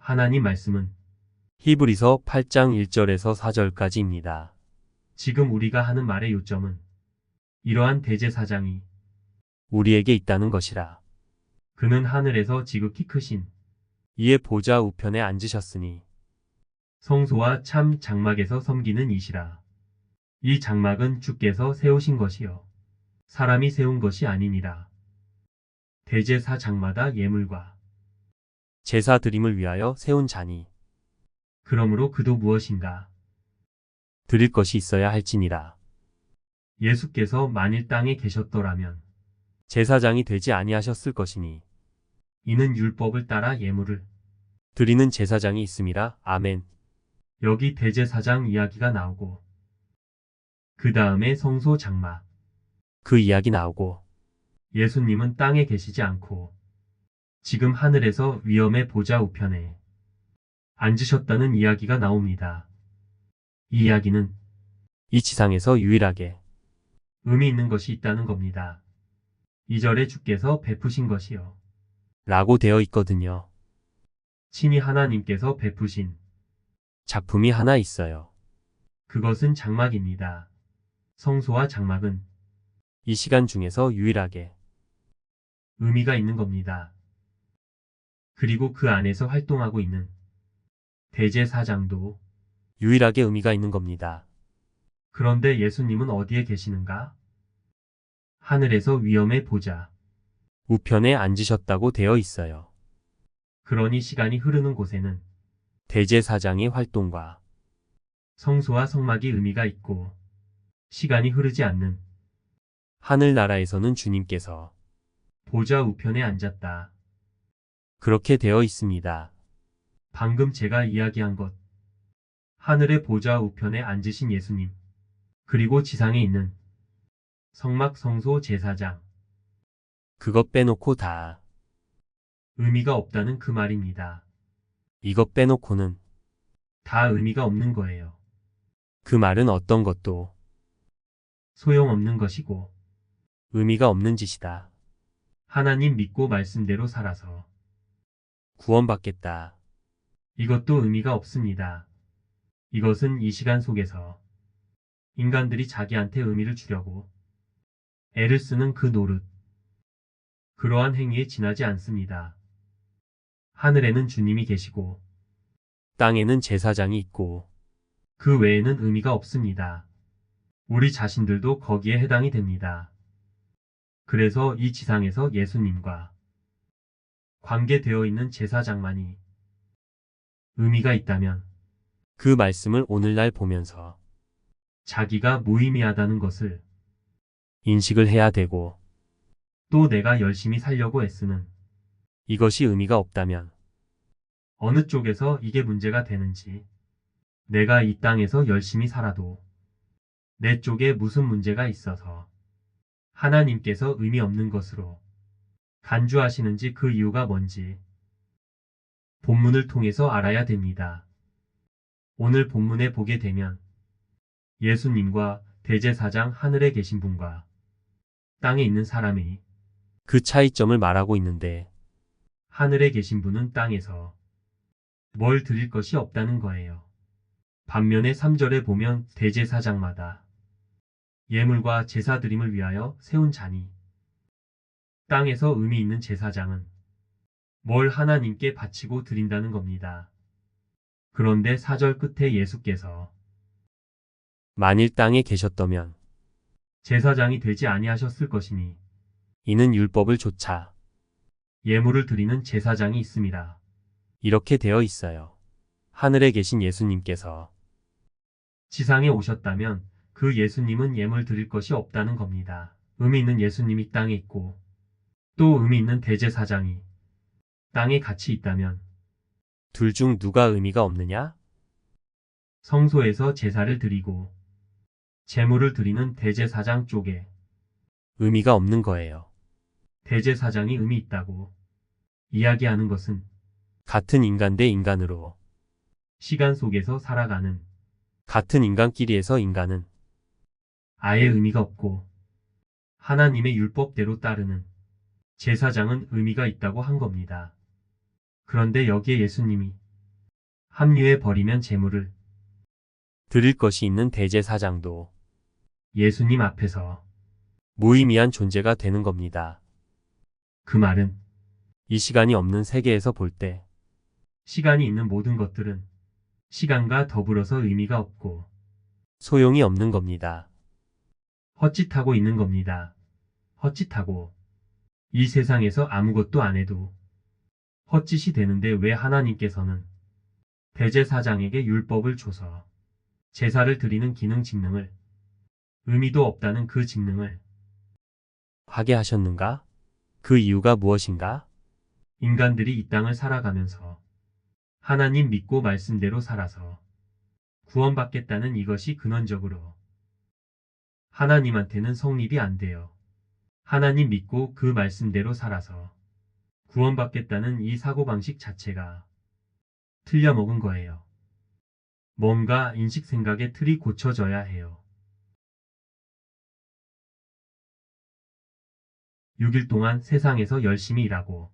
하나님 말씀은 히브리서 8장 1절에서 4절까지입니다. 지금 우리가 하는 말의 요점은 이러한 대제사장이 우리에게 있다는 것이라. 그는 하늘에서 지극히 크신 이에 보좌 우편에 앉으셨으니 성소와 참 장막에서 섬기는 이시라. 이 장막은 주께서 세우신 것이요 사람이 세운 것이 아니니라. 대제사장마다 예물과 제사 드림을 위하여 세운 자니 그러므로 그도 무엇인가. 드릴 것이 있어야 할지니라. 예수께서 만일 땅에 계셨더라면 제사장이 되지 아니하셨을 것이니 이는 율법을 따라 예물을 드리는 제사장이 있음이라. 아멘. 여기 대제사장 이야기가 나오고 그 다음에 성소 장막. 그 이야기 나오고 예수님은 땅에 계시지 않고 지금 하늘에서 위엄의 보좌 우편에 앉으셨다는 이야기가 나옵니다. 이 이야기는 이 지상에서 유일하게 의미 있는 것이 있다는 겁니다. 2절에 주께서 베푸신 것이요 라고 되어 있거든요. 친히 하나님께서 베푸신 작품이 하나 있어요. 그것은 장막입니다. 성소와 장막은 이 시간 중에서 유일하게 의미가 있는 겁니다. 그리고 그 안에서 활동하고 있는 대제사장도 유일하게 의미가 있는 겁니다. 그런데 예수님은 어디에 계시는가? 하늘에서 위엄의 보좌. 우편에 앉으셨다고 되어 있어요. 그러니 시간이 흐르는 곳에는 대제사장의 활동과 성소와 성막이 의미가 있고 시간이 흐르지 않는 하늘나라에서는 주님께서 보좌 우편에 앉았다. 그렇게 되어 있습니다. 방금 제가 이야기한 것. 하늘의 보좌 우편에 앉으신 예수님. 그리고 지상에 있는 성막 성소 제사장. 그것 빼놓고 다 의미가 없다는 그 말입니다. 이것 빼놓고는 다 의미가 없는 거예요. 그 말은 어떤 것도 소용없는 것이고 의미가 없는 짓이다. 하나님 믿고 말씀대로 살아서 구원받겠다. 이것도 의미가 없습니다. 이것은 이 시간 속에서 인간들이 자기한테 의미를 주려고 애를 쓰는 그 노릇. 그러한 행위에 지나지 않습니다. 하늘에는 주님이 계시고 땅에는 제사장이 있고 그 외에는 의미가 없습니다. 우리 자신들도 거기에 해당이 됩니다. 그래서 이 지상에서 예수님과 관계되어 있는 제사장만이 의미가 있다면 그 말씀을 오늘날 보면서 자기가 무의미하다는 것을 인식을 해야 되고 또 내가 열심히 살려고 애쓰는 이것이 의미가 없다면 어느 쪽에서 이게 문제가 되는지 내가 이 땅에서 열심히 살아도 내 쪽에 무슨 문제가 있어서 하나님께서 의미 없는 것으로 간주하시는지 그 이유가 뭔지 본문을 통해서 알아야 됩니다. 오늘 본문에 보게 되면 예수님과 대제사장 하늘에 계신 분과 땅에 있는 사람이 그 차이점을 말하고 있는데 하늘에 계신 분은 땅에서 뭘 드릴 것이 없다는 거예요. 반면에 3절에 보면 대제사장마다 예물과 제사 드림을 위하여 세운 자니 땅에서 의미 있는 제사장은 뭘 하나님께 바치고 드린다는 겁니다. 그런데 4절 끝에 예수께서 만일 땅에 계셨다면 제사장이 되지 아니하셨을 것이니 이는 율법을 조차 예물을 드리는 제사장이 있음이라. 이렇게 되어 있어요. 하늘에 계신 예수님께서 지상에 오셨다면 그 예수님은 예물 드릴 것이 없다는 겁니다. 의미 있는 예수님이 땅에 있고 또 의미 있는 대제사장이 땅에 같이 있다면 둘 중 누가 의미가 없느냐? 성소에서 제사를 드리고 제물을 드리는 대제사장 쪽에 의미가 없는 거예요. 대제사장이 의미 있다고 이야기하는 것은 같은 인간 대 인간으로 시간 속에서 살아가는 같은 인간끼리에서 인간은 아예 의미가 없고 하나님의 율법대로 따르는 제사장은 의미가 있다고 한 겁니다. 그런데 여기에 예수님이 합류해 버리면 재물을 드릴 것이 있는 대제사장도 예수님 앞에서 무의미한 존재가 되는 겁니다. 그 말은 이 시간이 없는 세계에서 볼 때 시간이 있는 모든 것들은 시간과 더불어서 의미가 없고 소용이 없는 겁니다. 헛짓하고 있는 겁니다. 헛짓하고 이 세상에서 아무것도 안 해도 헛짓이 되는데 왜 하나님께서는 대제사장에게 율법을 줘서 제사를 드리는 기능 직능을 의미도 없다는 그 직능을 하게 하셨는가? 그 이유가 무엇인가? 인간들이 이 땅을 살아가면서 하나님 믿고 말씀대로 살아서 구원받겠다는 이것이 근원적으로 하나님한테는 성립이 안 돼요. 하나님 믿고 그 말씀대로 살아서 구원받겠다는 이 사고방식 자체가 틀려먹은 거예요. 뭔가 인식 생각의 틀이 고쳐져야 해요. 6일 동안 세상에서 열심히 일하고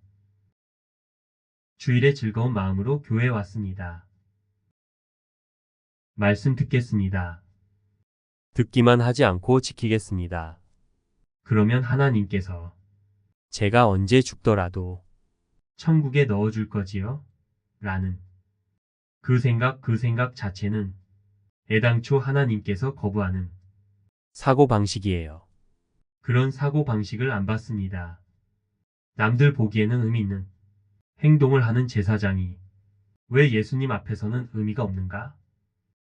주일에 즐거운 마음으로 교회에 왔습니다. 말씀 듣겠습니다. 듣기만 하지 않고 지키겠습니다. 그러면 하나님께서 제가 언제 죽더라도 천국에 넣어줄 거지요? 라는 그 생각 자체는 애당초 하나님께서 거부하는 사고방식이에요. 그런 사고방식을 안 받습니다. 남들 보기에는 의미 있는 행동을 하는 제사장이 왜 예수님 앞에서는 의미가 없는가?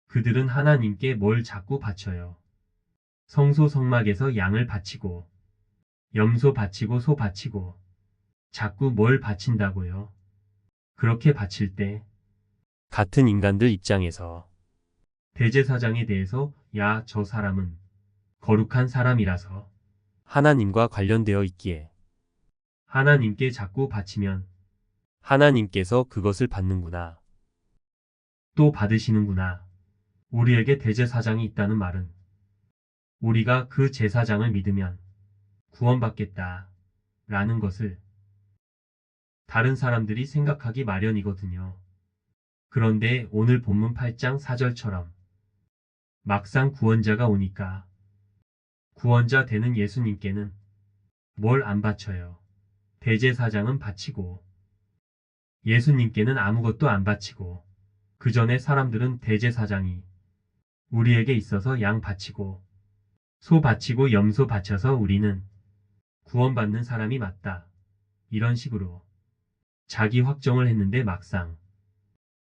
그들은 하나님께 뭘 자꾸 바쳐요. 성소 성막에서 양을 바치고 염소 바치고 소 바치고 자꾸 뭘 바친다고요. 그렇게 바칠 때 같은 인간들 입장에서 대제사장에 대해서 야, 저 사람은 거룩한 사람이라서 하나님과 관련되어 있기에 하나님께 자꾸 바치면 하나님께서 그것을 받는구나. 또 받으시는구나. 우리에게 대제사장이 있다는 말은 우리가 그 제사장을 믿으면 구원받겠다 라는 것을 다른 사람들이 생각하기 마련이거든요. 그런데 오늘 본문 8장 4절처럼 막상 구원자가 오니까 구원자 되는 예수님께는 뭘 안 바쳐요. 대제사장은 바치고 예수님께는 아무것도 안 바치고 그 전에 사람들은 대제사장이 우리에게 있어서 양 바치고 소 바치고 염소 바쳐서 우리는 구원받는 사람이 맞다. 이런 식으로 자기 확정을 했는데 막상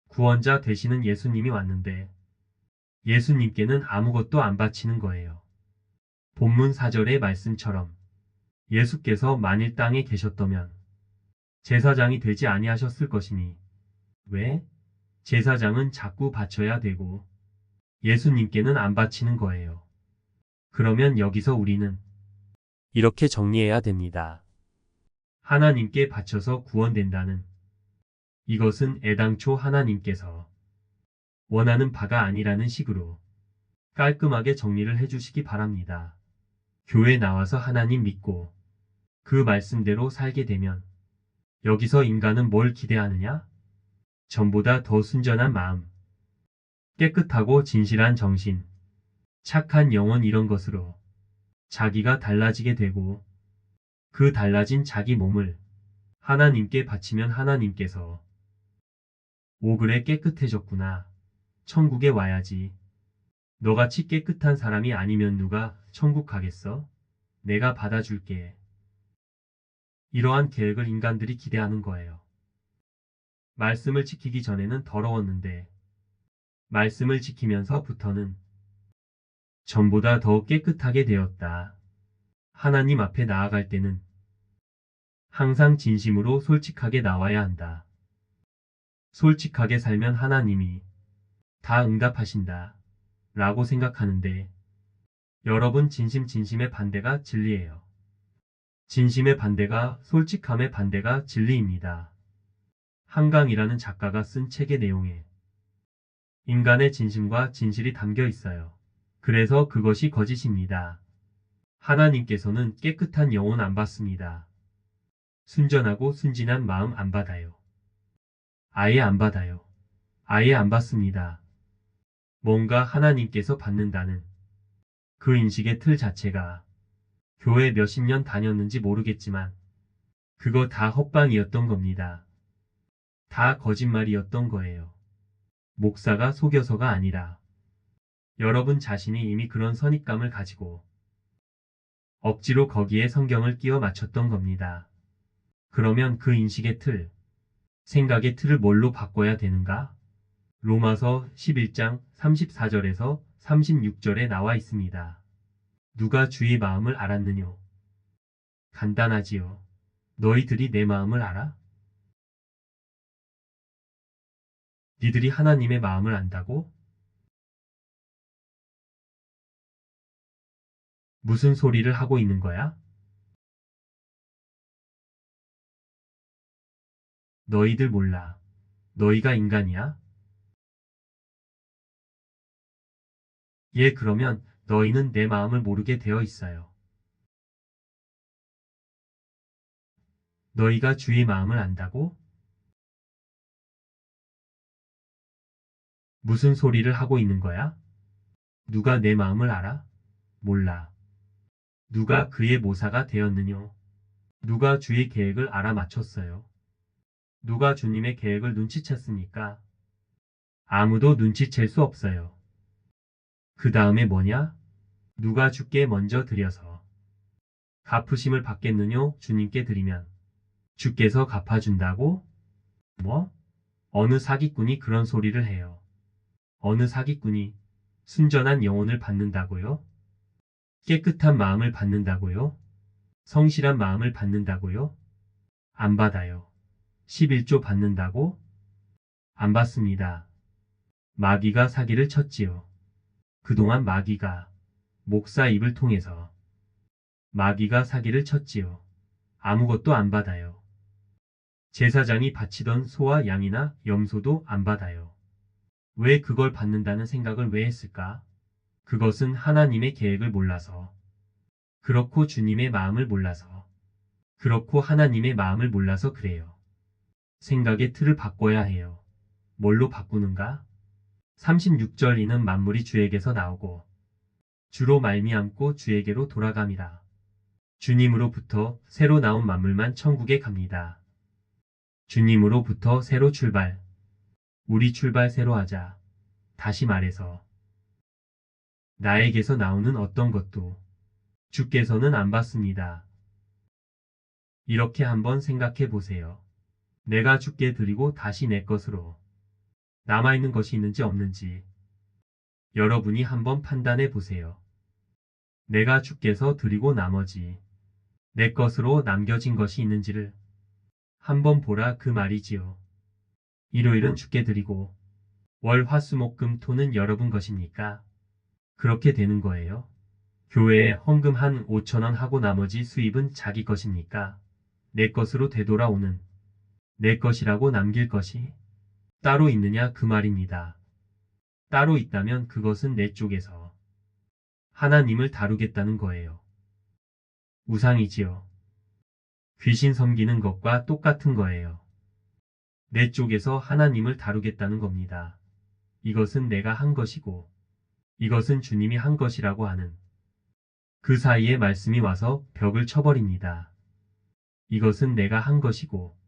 구원자 되시는 예수님이 왔는데 예수님께는 아무것도 안 바치는 거예요. 본문 4절의 말씀처럼 예수께서 만일 땅에 계셨다면 제사장이 되지 아니하셨을 것이니 왜? 제사장은 자꾸 바쳐야 되고 예수님께는 안 바치는 거예요. 그러면 여기서 우리는 이렇게 정리해야 됩니다. 하나님께 바쳐서 구원된다는 이것은 애당초 하나님께서 원하는 바가 아니라는 식으로 깔끔하게 정리를 해주시기 바랍니다. 교회 나와서 하나님 믿고 그 말씀대로 살게 되면 여기서 인간은 뭘 기대하느냐? 전보다 더 순전한 마음, 깨끗하고 진실한 정신, 착한 영혼 이런 것으로 자기가 달라지게 되고 그 달라진 자기 몸을 하나님께 바치면 하나님께서 오 그래 깨끗해졌구나. 천국에 와야지. 너같이 깨끗한 사람이 아니면 누가 천국 가겠어? 내가 받아줄게. 이러한 계획을 인간들이 기대하는 거예요. 말씀을 지키기 전에는 더러웠는데 말씀을 지키면서부터는 전보다 더 깨끗하게 되었다. 하나님 앞에 나아갈 때는 항상 진심으로 솔직하게 나와야 한다. 솔직하게 살면 하나님이 다 응답하신다. 라고 생각하는데 여러분 진심의 반대가 진리예요. 진심의 반대가 솔직함의 반대가 진리입니다. 한강이라는 작가가 쓴 책의 내용에 인간의 진심과 진실이 담겨 있어요. 그래서 그것이 거짓입니다. 하나님께서는 깨끗한 영혼 안 받습니다. 순전하고 순진한 마음 안 받아요. 아예 안 받아요. 아예 안 받습니다. 뭔가 하나님께서 받는다는 그 인식의 틀 자체가 교회 몇십 년 다녔는지 모르겠지만 그거 다 헛방이었던 겁니다. 다 거짓말이었던 거예요. 목사가 속여서가 아니라 여러분 자신이 이미 그런 선입감을 가지고 억지로 거기에 성경을 끼워 맞췄던 겁니다. 그러면 그 인식의 틀, 생각의 틀을 뭘로 바꿔야 되는가? 로마서 11장 34절에서 36절에 나와 있습니다. 누가 주의 마음을 알았느뇨? 간단하지요. 너희들이 내 마음을 알아? 니들이 하나님의 마음을 안다고? 무슨 소리를 하고 있는 거야? 너희들 몰라. 너희가 인간이야? 예, 그러면 너희는 내 마음을 모르게 되어 있어요. 너희가 주의 마음을 안다고? 무슨 소리를 하고 있는 거야? 누가 내 마음을 알아? 몰라. 누가 그의 모사가 되었느뇨? 누가 주의 계획을 알아맞혔어요? 누가 주님의 계획을 눈치챘습니까? 아무도 눈치챌 수 없어요. 그 다음에 뭐냐? 누가 주께 먼저 드려서 갚으심을 받겠느뇨? 주님께 드리면 주께서 갚아준다고? 뭐? 어느 사기꾼이 그런 소리를 해요. 어느 사기꾼이 순전한 영혼을 받는다고요? 깨끗한 마음을 받는다고요? 성실한 마음을 받는다고요? 안 받아요. 11조 받는다고? 안 받습니다. 마귀가 사기를 쳤지요. 그동안 마귀가 목사 입을 통해서 마귀가 사기를 쳤지요. 아무것도 안 받아요. 제사장이 바치던 소와 양이나 염소도 안 받아요. 왜 그걸 받는다는 생각을 왜 했을까? 그것은 하나님의 계획을 몰라서, 그렇고 주님의 마음을 몰라서, 그렇고 하나님의 마음을 몰라서 그래요. 생각의 틀을 바꿔야 해요. 뭘로 바꾸는가? 36절 이는 만물이 주에게서 나오고 주로 말미암고 주에게로 돌아감이라. 주님으로부터 새로 나온 만물만 천국에 갑니다. 주님으로부터 새로 출발. 우리 출발 새로 하자. 다시 말해서 나에게서 나오는 어떤 것도 주께서는 안 받습니다. 이렇게 한번 생각해 보세요. 내가 주께 드리고 다시 내 것으로 남아있는 것이 있는지 없는지 여러분이 한번 판단해 보세요. 내가 주께서 드리고 나머지 내 것으로 남겨진 것이 있는지를 한번 보라 그 말이지요. 일요일은 주께 드리고 월, 화, 수, 목, 금, 토는 여러분 것입니까? 그렇게 되는 거예요. 교회에 헌금 한 5,000원 하고 나머지 수입은 자기 것입니까? 내 것으로 되돌아오는 내 것이라고 남길 것이 따로 있느냐 그 말입니다. 따로 있다면 그것은 내 쪽에서 하나님을 다루겠다는 거예요. 우상이지요. 귀신 섬기는 것과 똑같은 거예요. 내 쪽에서 하나님을 다루겠다는 겁니다. 이것은 내가 한 것이고 이것은 주님이 한 것이라고 하는 그 사이에 말씀이 와서 벽을 쳐버립니다. 이것은 내가 한 것이고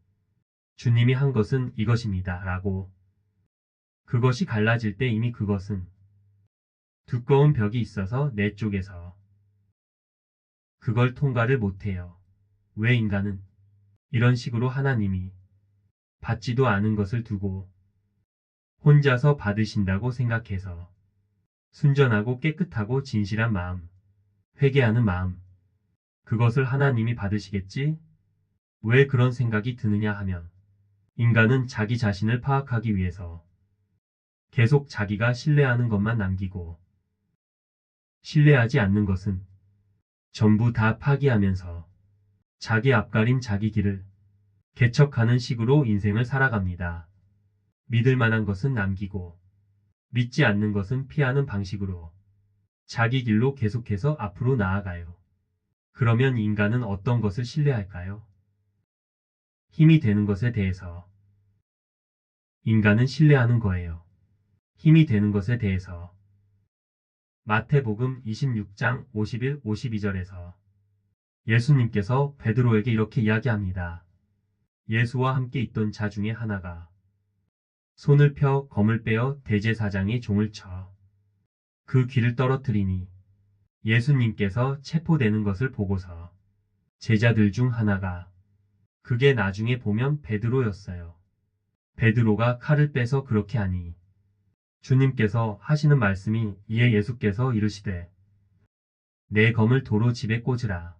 주님이 한 것은 이것입니다. 라고 그것이 갈라질 때 이미 그것은 두꺼운 벽이 있어서 내 쪽에서 그걸 통과를 못해요. 왜 인간은 이런 식으로 하나님이 받지도 않은 것을 두고 혼자서 받으신다고 생각해서 순전하고 깨끗하고 진실한 마음, 회개하는 마음, 그것을 하나님이 받으시겠지? 왜 그런 생각이 드느냐 하면 인간은 자기 자신을 파악하기 위해서 계속 자기가 신뢰하는 것만 남기고 신뢰하지 않는 것은 전부 다 파기하면서 자기 앞가림 자기 길을 개척하는 식으로 인생을 살아갑니다. 믿을 만한 것은 남기고 믿지 않는 것은 피하는 방식으로 자기 길로 계속해서 앞으로 나아가요. 그러면 인간은 어떤 것을 신뢰할까요? 힘이 되는 것에 대해서 인간은 신뢰하는 거예요. 힘이 되는 것에 대해서. 마태복음 26장 51, 52절에서 예수님께서 베드로에게 이렇게 이야기합니다. 예수와 함께 있던 자 중에 하나가 손을 펴 검을 빼어 대제사장의 종을 쳐 그 귀를 떨어뜨리니 예수님께서 체포되는 것을 보고서 제자들 중 하나가 그게 나중에 보면 베드로였어요. 베드로가 칼을 빼서 그렇게 하니 주님께서 하시는 말씀이 이에 예수께서 이르시되 내 검을 도로 집에 꽂으라.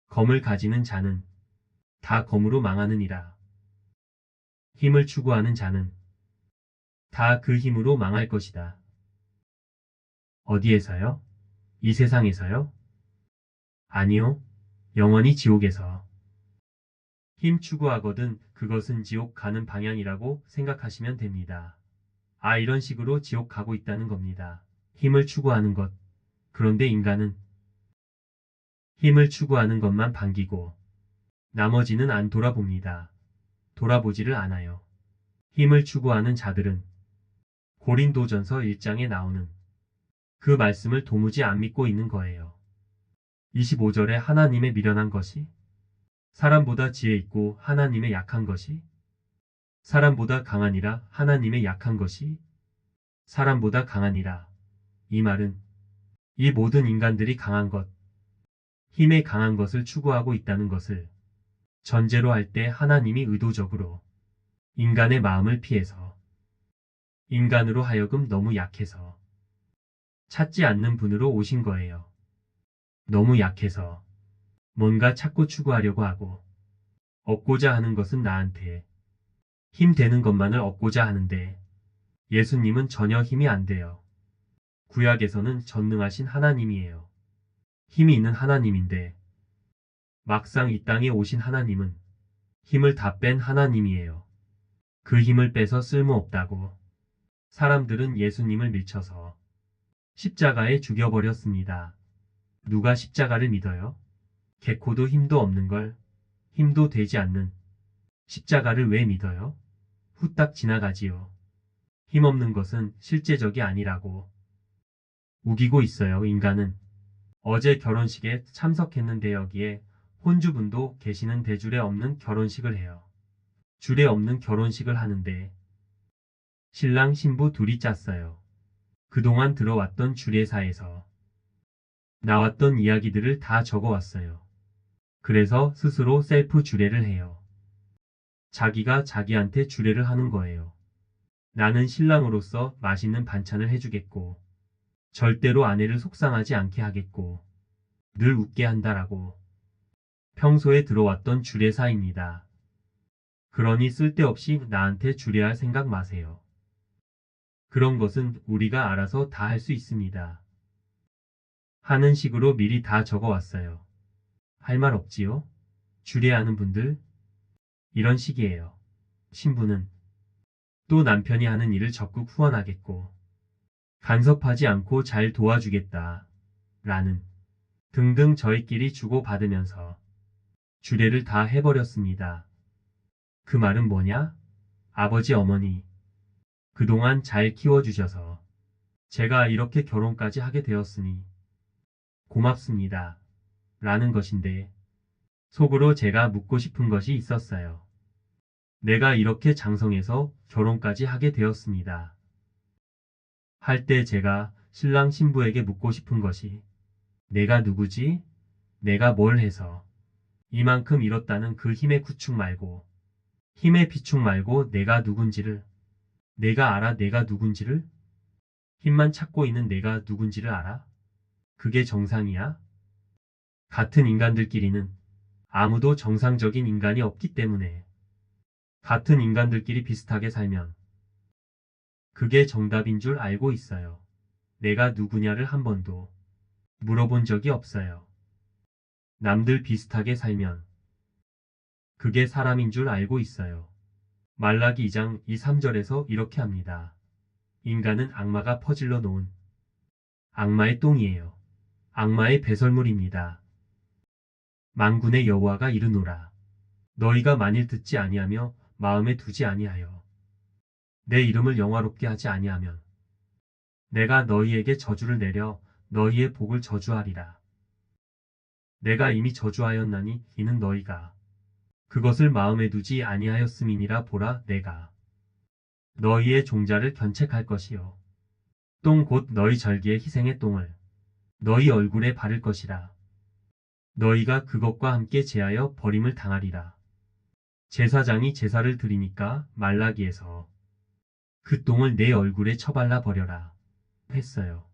검을 가지는 자는 다 검으로 망하느니라. 힘을 추구하는 자는 다 그 힘으로 망할 것이다. 어디에서요? 이 세상에서요? 아니요. 영원히 지옥에서. 힘 추구하거든 그것은 지옥 가는 방향이라고 생각하시면 됩니다. 아, 이런 식으로 지옥 가고 있다는 겁니다. 힘을 추구하는 것. 그런데 인간은 힘을 추구하는 것만 반기고 나머지는 안 돌아봅니다. 돌아보지를 않아요. 힘을 추구하는 자들은 고린도전서 1장에 나오는 그 말씀을 도무지 안 믿고 있는 거예요. 25절에 하나님의 미련한 것이 사람보다 지혜 있고 하나님의 약한 것이 사람보다 강하니라 하나님의 약한 것이 사람보다 강하니라. 이 말은 이 모든 인간들이 강한 것, 힘에 강한 것을 추구하고 있다는 것을 전제로 할 때 하나님이 의도적으로 인간의 마음을 피해서 인간으로 하여금 너무 약해서 찾지 않는 분으로 오신 거예요. 너무 약해서 뭔가 찾고 추구하려고 하고 얻고자 하는 것은 나한테 힘 되는 것만을 얻고자 하는데 예수님은 전혀 힘이 안 돼요. 구약에서는 전능하신 하나님이에요. 힘이 있는 하나님인데 막상 이 땅에 오신 하나님은 힘을 다 뺀 하나님이에요. 그 힘을 빼서 쓸모없다고 사람들은 예수님을 밀쳐서 십자가에 죽여버렸습니다. 누가 십자가를 믿어요? 개코도 힘도 없는 걸 힘도 되지 않는 십자가를 왜 믿어요? 후딱 지나가지요. 힘없는 것은 실제적이 아니라고 우기고 있어요. 인간은 어제 결혼식에 참석했는데 여기에 혼주분도 계시는 대줄에 없는 결혼식을 해요. 줄에 없는 결혼식을 하는데 신랑 신부 둘이 짰어요. 그동안 들어왔던 주례사에서 나왔던 이야기들을 다 적어왔어요. 그래서 스스로 셀프 주례를 해요. 자기가 자기한테 주례를 하는 거예요. 나는 신랑으로서 맛있는 반찬을 해주겠고 절대로 아내를 속상하지 않게 하겠고 늘 웃게 한다라고 평소에 들어왔던 주례사입니다. 그러니 쓸데없이 나한테 주례할 생각 마세요. 그런 것은 우리가 알아서 다 할 수 있습니다. 하는 식으로 미리 다 적어왔어요. 할 말 없지요? 주례하는 분들? 이런 식이에요. 신부는 또 남편이 하는 일을 적극 후원하겠고 간섭하지 않고 잘 도와주겠다. 라는 등등 저희끼리 주고받으면서 주례를 다 해버렸습니다. 그 말은 뭐냐? 아버지 어머니 그동안 잘 키워주셔서 제가 이렇게 결혼까지 하게 되었으니 고맙습니다. 라는 것인데 속으로 제가 묻고 싶은 것이 있었어요. 내가 이렇게 장성해서 결혼까지 하게 되었습니다. 할 때 제가 신랑 신부에게 묻고 싶은 것이 내가 누구지? 내가 뭘 해서 이만큼 잃었다는 그 힘의 구축 말고 힘의 비축 말고 내가 누군지를 내가 알아 내가 누군지를 힘만 찾고 있는 내가 누군지를 알아? 그게 정상이야? 같은 인간들끼리는 아무도 정상적인 인간이 없기 때문에 같은 인간들끼리 비슷하게 살면 그게 정답인 줄 알고 있어요. 내가 누구냐를 한 번도 물어본 적이 없어요. 남들 비슷하게 살면 그게 사람인 줄 알고 있어요. 말라기 2장 2, 3절에서 이렇게 합니다. 인간은 악마가 퍼질러 놓은 악마의 똥이에요. 악마의 배설물입니다. 만군의 여호와가 이르노라. 너희가 만일 듣지 아니하며 마음에 두지 아니하여 내 이름을 영화롭게 하지 아니하면 내가 너희에게 저주를 내려 너희의 복을 저주하리라. 내가 이미 저주하였나니 이는 너희가 그것을 마음에 두지 아니하였음이니라. 보라, 내가 너희의 종자를 견책할 것이요 똥 곧 너희 절기의 희생의 똥을 너희 얼굴에 바를 것이라. 너희가 그것과 함께 제하여 버림을 당하리라. 제사장이 제사를 드리니까 말라기에서 그 똥을 내 얼굴에 처발라 버려라 했어요.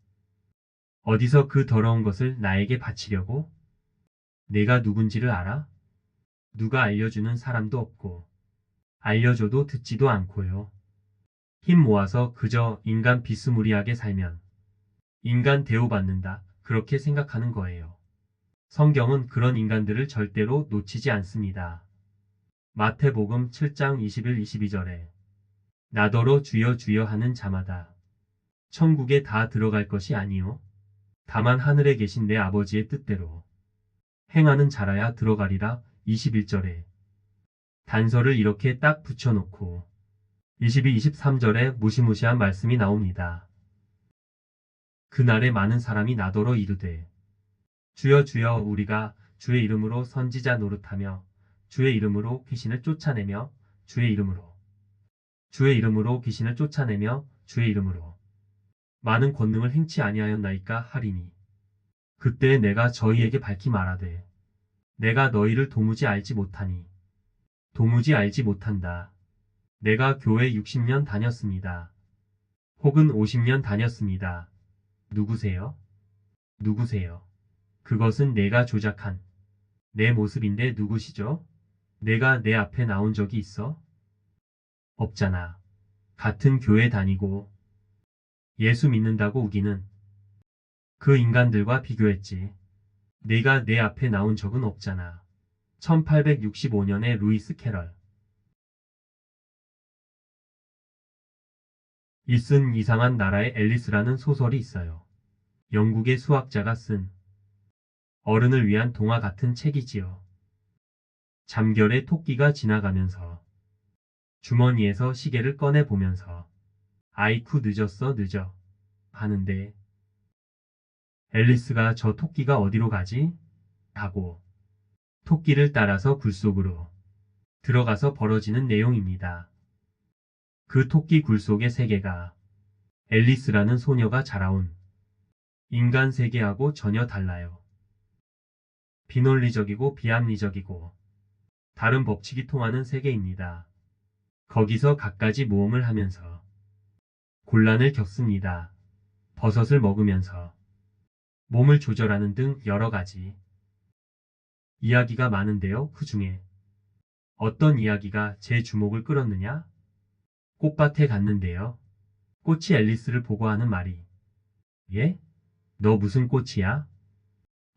어디서 그 더러운 것을 나에게 바치려고? 내가 누군지를 알아? 누가 알려주는 사람도 없고 알려줘도 듣지도 않고요. 힘 모아서 그저 인간 비스무리하게 살면 인간 대우받는다 그렇게 생각하는 거예요. 성경은 그런 인간들을 절대로 놓치지 않습니다. 마태복음 7장 21, 22절에 나더러 주여 주여 하는 자마다 천국에 다 들어갈 것이 아니요 다만 하늘에 계신 내 아버지의 뜻대로 행하는 자라야 들어가리라. 21절에 단서를 이렇게 딱 붙여놓고 22, 23절에 무시무시한 말씀이 나옵니다. 그날에 많은 사람이 나더러 이르되 주여 주여 우리가 주의 이름으로 선지자 노릇하며 주의 이름으로 귀신을 쫓아내며 주의 이름으로 귀신을 쫓아내며 주의 이름으로 많은 권능을 행치 아니하였나이까 하리니 그때 내가 저희에게 밝히 말하되 내가 너희를 도무지 알지 못하니 도무지 알지 못한다. 내가 교회 60년 다녔습니다. 혹은 50년 다녔습니다. 누구세요? 누구세요? 그것은 내가 조작한 내 모습인데 누구시죠? 내가 내 앞에 나온 적이 있어? 없잖아. 같은 교회 다니고 예수 믿는다고 우기는 그 인간들과 비교했지. 내가 내 앞에 나온 적은 없잖아. 1865년에 루이스 캐럴 이 쓴 이상한 나라의 앨리스라는 소설이 있어요. 영국의 수학자가 쓴 어른을 위한 동화 같은 책이지요. 잠결에 토끼가 지나가면서 주머니에서 시계를 꺼내 보면서 아이쿠 늦었어 늦어 하는데 앨리스가 저 토끼가 어디로 가지? 하고 토끼를 따라서 굴 속으로 들어가서 벌어지는 내용입니다. 그 토끼 굴 속의 세계가 앨리스라는 소녀가 자라온 인간 세계하고 전혀 달라요. 비논리적이고 비합리적이고 다른 법칙이 통하는 세계입니다. 거기서 갖가지 모험을 하면서 곤란을 겪습니다. 버섯을 먹으면서 몸을 조절하는 등 여러 가지 이야기가 많은데요. 그 중에 어떤 이야기가 제 주목을 끌었느냐? 꽃밭에 갔는데요. 꽃이 앨리스를 보고 하는 말이 예? 너 무슨 꽃이야?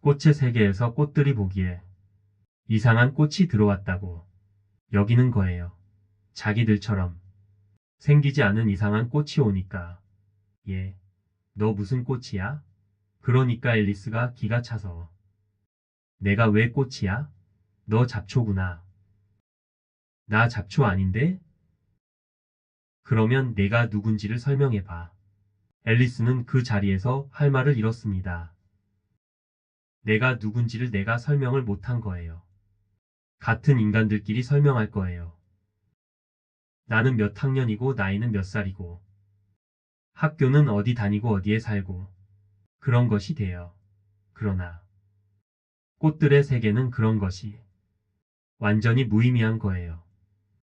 꽃의 세계에서 꽃들이 보기에 이상한 꽃이 들어왔다고 여기는 거예요. 자기들처럼 생기지 않은 이상한 꽃이 오니까 예, 너 무슨 꽃이야? 그러니까 앨리스가 기가 차서 내가 왜 꽃이야? 너 잡초구나. 나 잡초 아닌데? 그러면 내가 누군지를 설명해봐. 앨리스는 그 자리에서 할 말을 잃었습니다. 내가 누군지를 내가 설명을 못한 거예요. 같은 인간들끼리 설명할 거예요. 나는 몇 학년이고 나이는 몇 살이고 학교는 어디 다니고 어디에 살고 그런 것이 돼요. 그러나 꽃들의 세계는 그런 것이 완전히 무의미한 거예요.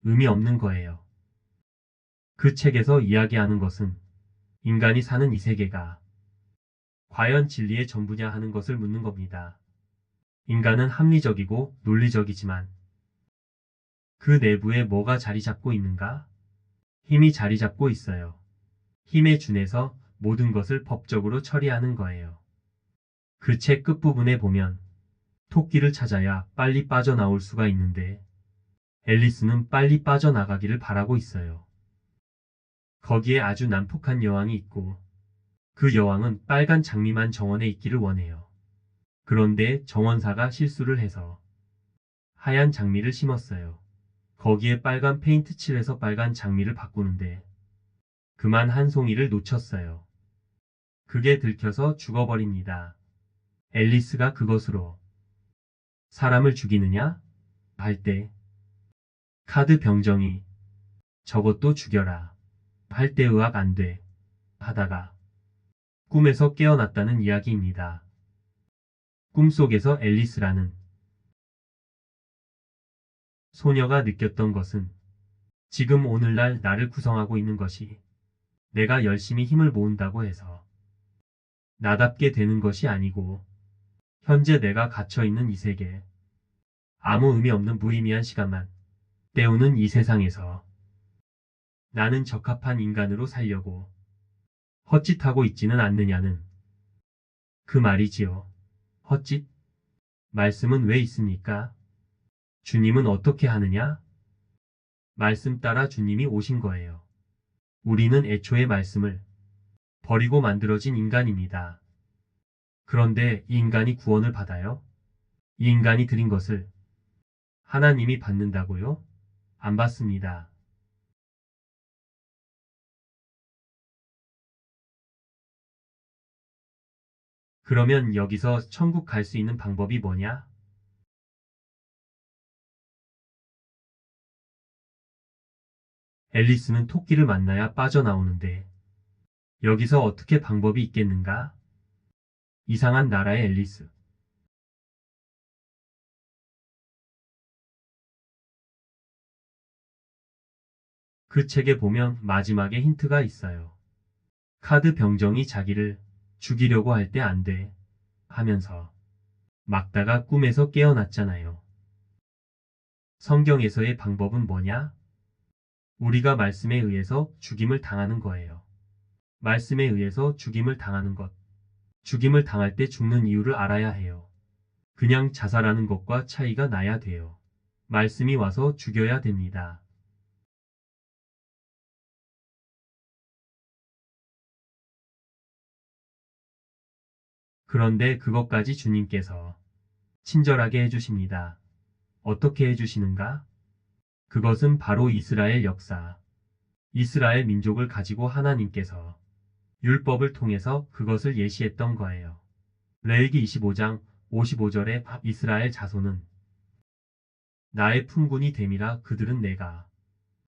의미 없는 거예요. 그 책에서 이야기하는 것은 인간이 사는 이 세계가 과연 진리의 전부냐 하는 것을 묻는 겁니다. 인간은 합리적이고 논리적이지만 그 내부에 뭐가 자리 잡고 있는가? 힘이 자리 잡고 있어요. 힘에 준해서 모든 것을 법적으로 처리하는 거예요. 그 책 끝부분에 보면 토끼를 찾아야 빨리 빠져나올 수가 있는데 앨리스는 빨리 빠져나가기를 바라고 있어요. 거기에 아주 난폭한 여왕이 있고 그 여왕은 빨간 장미만 정원에 있기를 원해요. 그런데 정원사가 실수를 해서 하얀 장미를 심었어요. 거기에 빨간 페인트 칠해서 빨간 장미를 바꾸는데 그만 한 송이를 놓쳤어요. 그게 들켜서 죽어버립니다. 앨리스가 그것으로 사람을 죽이느냐? 할 때 카드 병정이 저것도 죽여라. 할 때 의학 안 돼. 하다가 꿈에서 깨어났다는 이야기입니다. 꿈속에서 앨리스라는 소녀가 느꼈던 것은 지금 오늘날 나를 구성하고 있는 것이 내가 열심히 힘을 모은다고 해서 나답게 되는 것이 아니고 현재 내가 갇혀있는 이 세계, 아무 의미 없는 무의미한 시간만 때우는 이 세상에서 나는 적합한 인간으로 살려고 헛짓하고 있지는 않느냐는 그 말이지요. 헛짓? 말씀은 왜 있습니까? 주님은 어떻게 하느냐? 말씀 따라 주님이 오신 거예요. 우리는 애초에 말씀을 버리고 만들어진 인간입니다. 그런데 이 인간이 구원을 받아요? 이 인간이 드린 것을 하나님이 받는다고요? 안 받습니다. 그러면 여기서 천국 갈 수 있는 방법이 뭐냐? 앨리스는 토끼를 만나야 빠져나오는데 여기서 어떻게 방법이 있겠는가? 이상한 나라의 앨리스. 그 책에 보면 마지막에 힌트가 있어요. 카드 병정이 자기를 죽이려고 할 때 안 돼. 하면서 막다가 꿈에서 깨어났잖아요. 성경에서의 방법은 뭐냐? 우리가 말씀에 의해서 죽임을 당하는 거예요. 말씀에 의해서 죽임을 당하는 것. 죽임을 당할 때 죽는 이유를 알아야 해요. 그냥 자살하는 것과 차이가 나야 돼요. 말씀이 와서 죽여야 됩니다. 그런데 그것까지 주님께서 친절하게 해주십니다. 어떻게 해주시는가? 그것은 바로 이스라엘 역사. 이스라엘 민족을 가지고 하나님께서 율법을 통해서 그것을 예시했던 거예요. 레위기 25장 55절에 이스라엘 자손은 나의 품군이 됨이라 그들은 내가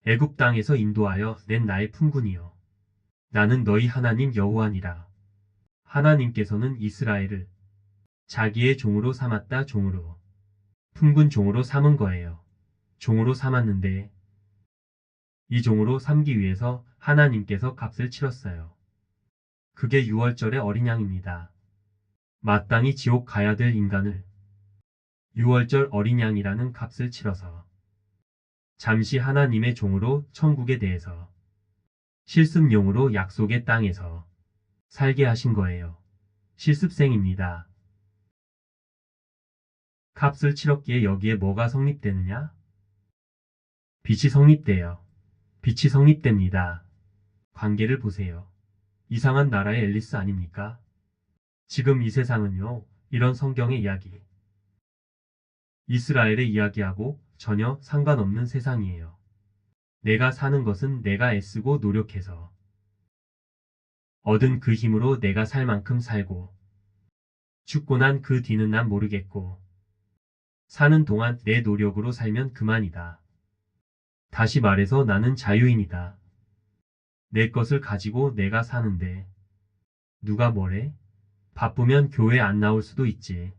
애굽 땅에서 인도하여 낸 나의 품군이요. 나는 너희 하나님 여호와니라. 하나님께서는 이스라엘을 자기의 종으로 삼았다 종으로. 품군 종으로 삼은 거예요. 종으로 삼았는데 이 종으로 삼기 위해서 하나님께서 값을 치렀어요. 그게 6월절의 어린 양입니다. 마땅히 지옥 가야 될 인간을 6월절 어린 양이라는 값을 치러서 잠시 하나님의 종으로 천국에 대해서 실습용으로 약속의 땅에서 살게 하신 거예요. 실습생입니다. 값을 치렀기에 여기에 뭐가 성립되느냐? 빛이 성립돼요. 빛이 성립됩니다. 관계를 보세요. 이상한 나라의 앨리스 아닙니까? 지금 이 세상은요, 이런 성경의 이야기, 이스라엘의 이야기하고 전혀 상관없는 세상이에요. 내가 사는 것은 내가 애쓰고 노력해서 얻은 그 힘으로 내가 살 만큼 살고 죽고 난 그 뒤는 난 모르겠고 사는 동안 내 노력으로 살면 그만이다. 다시 말해서 나는 자유인이다. 내 것을 가지고 내가 사는데 누가 뭐래? 바쁘면 교회 안 나올 수도 있지.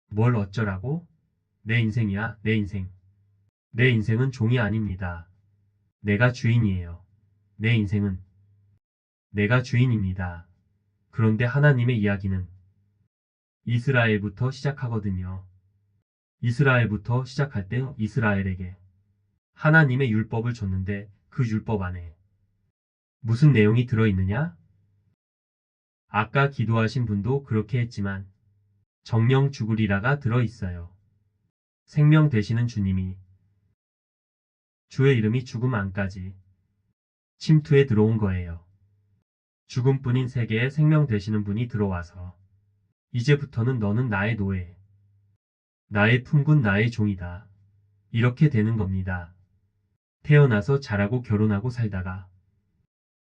뭘 어쩌라고? 내 인생이야, 내 인생. 내 인생은 종이 아닙니다. 내가 주인이에요. 내 인생은 내가 주인입니다. 그런데 하나님의 이야기는 이스라엘부터 시작하거든요. 이스라엘부터 시작할 때 이스라엘에게 하나님의 율법을 줬는데 그 율법 안에 무슨 내용이 들어있느냐? 아까 기도하신 분도 그렇게 했지만 정령 죽으리라가 들어있어요. 생명 되시는 주님이 주의 이름이 죽음 안까지 침투에 들어온 거예요. 죽음뿐인 세계에 생명 되시는 분이 들어와서 이제부터는 너는 나의 노예, 나의 품군 나의 종이다. 이렇게 되는 겁니다. 태어나서 자라고 결혼하고 살다가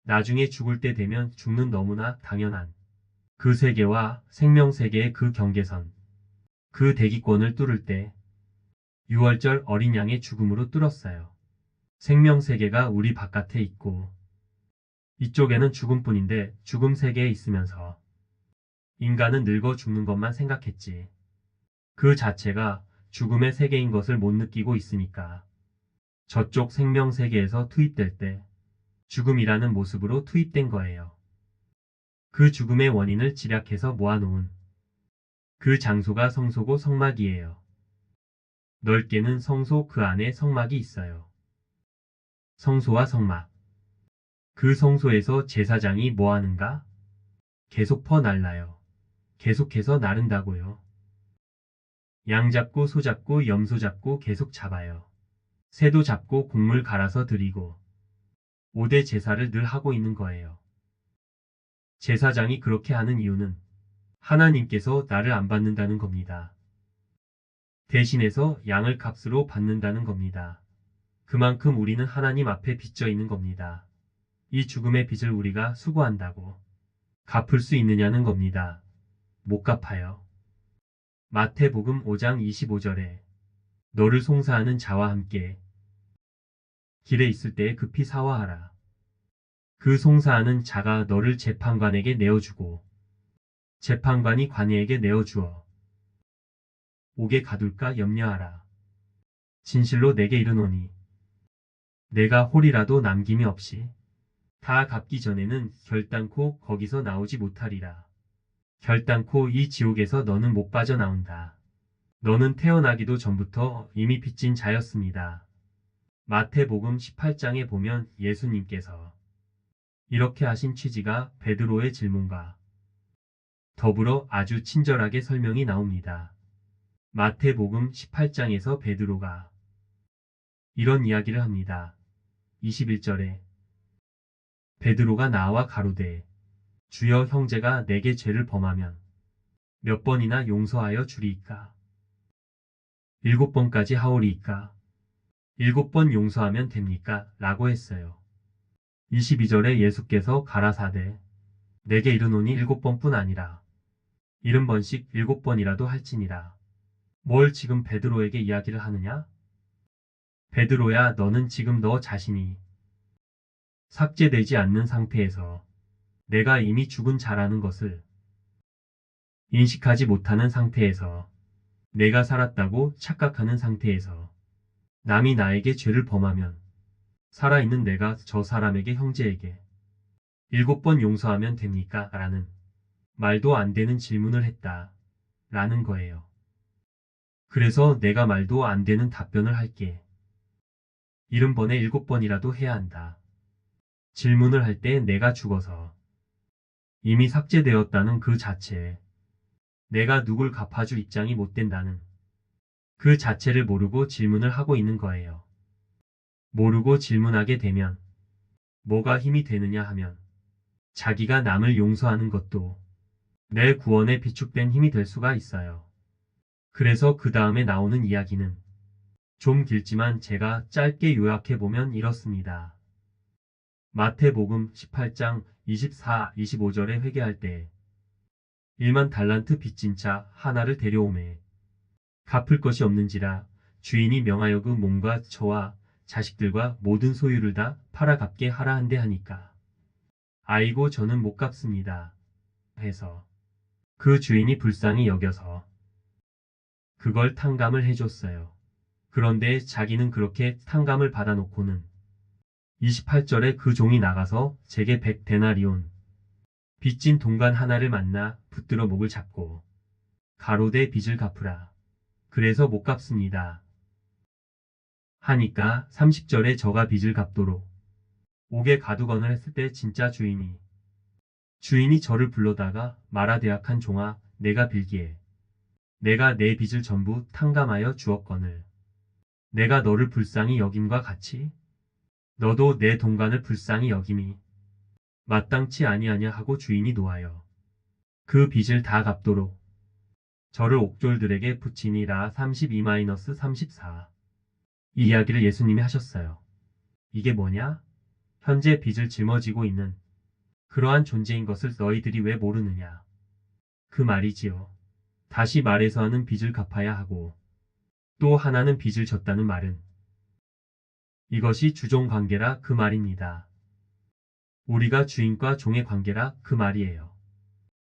나중에 죽을 때 되면 죽는 너무나 당연한 그 세계와 생명 세계의 그 경계선, 그 대기권을 뚫을 때 6월절 어린 양의 죽음으로 뚫었어요. 생명 세계가 우리 바깥에 있고 이쪽에는 죽음뿐인데 죽음 세계에 있으면서 인간은 늙어 죽는 것만 생각했지. 그 자체가 죽음의 세계인 것을 못 느끼고 있으니까 저쪽 생명 세계에서 투입될 때 죽음이라는 모습으로 투입된 거예요. 그 죽음의 원인을 집약해서 모아놓은 그 장소가 성소고 성막이에요. 넓게는 성소 그 안에 성막이 있어요. 성소와 성막. 그 성소에서 제사장이 뭐 하는가? 계속 퍼날라요. 계속해서 나른다고요. 양 잡고 소 잡고 염소 잡고 계속 잡아요. 새도 잡고 곡물 갈아서 드리고 5대 제사를 늘 하고 있는 거예요. 제사장이 그렇게 하는 이유는 하나님께서 나를 안 받는다는 겁니다. 대신해서 양을 값으로 받는다는 겁니다. 그만큼 우리는 하나님 앞에 빚져 있는 겁니다. 이 죽음의 빚을 우리가 수고한다고 갚을 수 있느냐는 겁니다. 못 갚아요. 마태복음 5장 25절에 너를 송사하는 자와 함께 길에 있을 때에 급히 사화하라. 그 송사하는 자가 너를 재판관에게 내어주고 재판관이 관이에게 내어주어 옥에 가둘까 염려하라. 진실로 내게 이르노니 내가 홀이라도 남김이 없이 다 갚기 전에는 결단코 거기서 나오지 못하리라. 결단코 이 지옥에서 너는 못 빠져나온다. 너는 태어나기도 전부터 이미 빚진 자였습니다. 마태복음 18장에 보면 예수님께서 이렇게 하신 취지가 베드로의 질문과 더불어 아주 친절하게 설명이 나옵니다. 마태복음 18장에서 베드로가 이런 이야기를 합니다. 21절에 베드로가 나와 가로되 주여 형제가 내게 죄를 범하면 몇 번이나 용서하여 주리이까? 7번까지 하오리이까? 7번 용서하면 됩니까? 라고 했어요. 22절에 예수께서 가라사대 내게 이르노니 7번뿐 아니라 70번씩 7번이라도 할지니라. 뭘 지금 베드로에게 이야기를 하느냐? 베드로야 너는 지금 너 자신이 삭제되지 않는 상태에서 내가 이미 죽은 자라는 것을 인식하지 못하는 상태에서 내가 살았다고 착각하는 상태에서 남이 나에게 죄를 범하면 살아있는 내가 저 사람에게 형제에게 7번 용서하면 됩니까? 라는 말도 안 되는 질문을 했다. 라는 거예요. 그래서 내가 말도 안 되는 답변을 할게. 70번에 7번이라도 해야 한다. 질문을 할 때 내가 죽어서 이미 삭제되었다는 그 자체에 내가 누굴 갚아줄 입장이 못 된다는 그 자체를 모르고 질문을 하고 있는 거예요. 모르고 질문하게 되면 뭐가 힘이 되느냐 하면 자기가 남을 용서하는 것도 내 구원에 비축된 힘이 될 수가 있어요. 그래서 그 다음에 나오는 이야기는 좀 길지만 제가 짧게 요약해보면 이렇습니다. 마태복음 18장 24, 25절에 회개할 때 1만 달란트 빚진 자 하나를 데려오매 갚을 것이 없는지라 주인이 명하여 그 몸과 저와 자식들과 모든 소유를 다 팔아 갚게 하라 한대 하니까 아이고 저는 못 갚습니다. 해서 그 주인이 불쌍히 여겨서 그걸 탕감을 해줬어요. 그런데 자기는 그렇게 탕감을 받아놓고는 28절에 그 종이 나가서 제게 100데나리온 빚진 동관 하나를 만나 붙들어 목을 잡고 가로되 빚을 갚으라. 그래서 못 갚습니다. 하니까 30절에 저가 빚을 갚도록 옥에 가두건을 했을 때 진짜 주인이 저를 불러다가 말하되악한 종아 내가 빌기에 내가 내 빚을 전부 탕감하여 주었거늘 내가 너를 불쌍히 여김과 같이 너도 내 동관을 불쌍히 여김이 마땅치 아니하냐 하고 주인이 노하여 그 빚을 다 갚도록 저를 옥졸들에게 붙이니라. 32-34 이 이야기를 예수님이 하셨어요. 이게 뭐냐? 현재 빚을 짊어지고 있는 그러한 존재인 것을 너희들이 왜 모르느냐. 그 말이지요. 다시 말해서 하는 빚을 갚아야 하고 또 하나는 빚을 졌다는 말은 이것이 주종 관계라 그 말입니다. 우리가 주인과 종의 관계라 그 말이에요.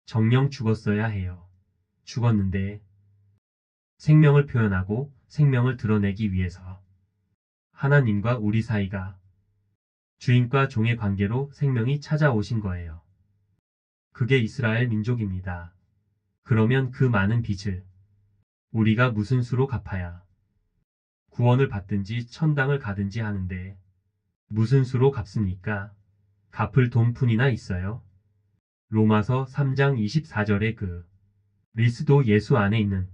정령 죽었어야 해요. 죽었는데 생명을 표현하고 생명을 드러내기 위해서 하나님과 우리 사이가 주인과 종의 관계로 생명이 찾아오신 거예요. 그게 이스라엘 민족입니다. 그러면 그 많은 빚을 우리가 무슨 수로 갚아야 구원을 받든지 천당을 가든지 하는데 무슨 수로 갚습니까? 갚을 돈뿐이나 있어요? 로마서 3장 24절의 그 그리스도 예수 안에 있는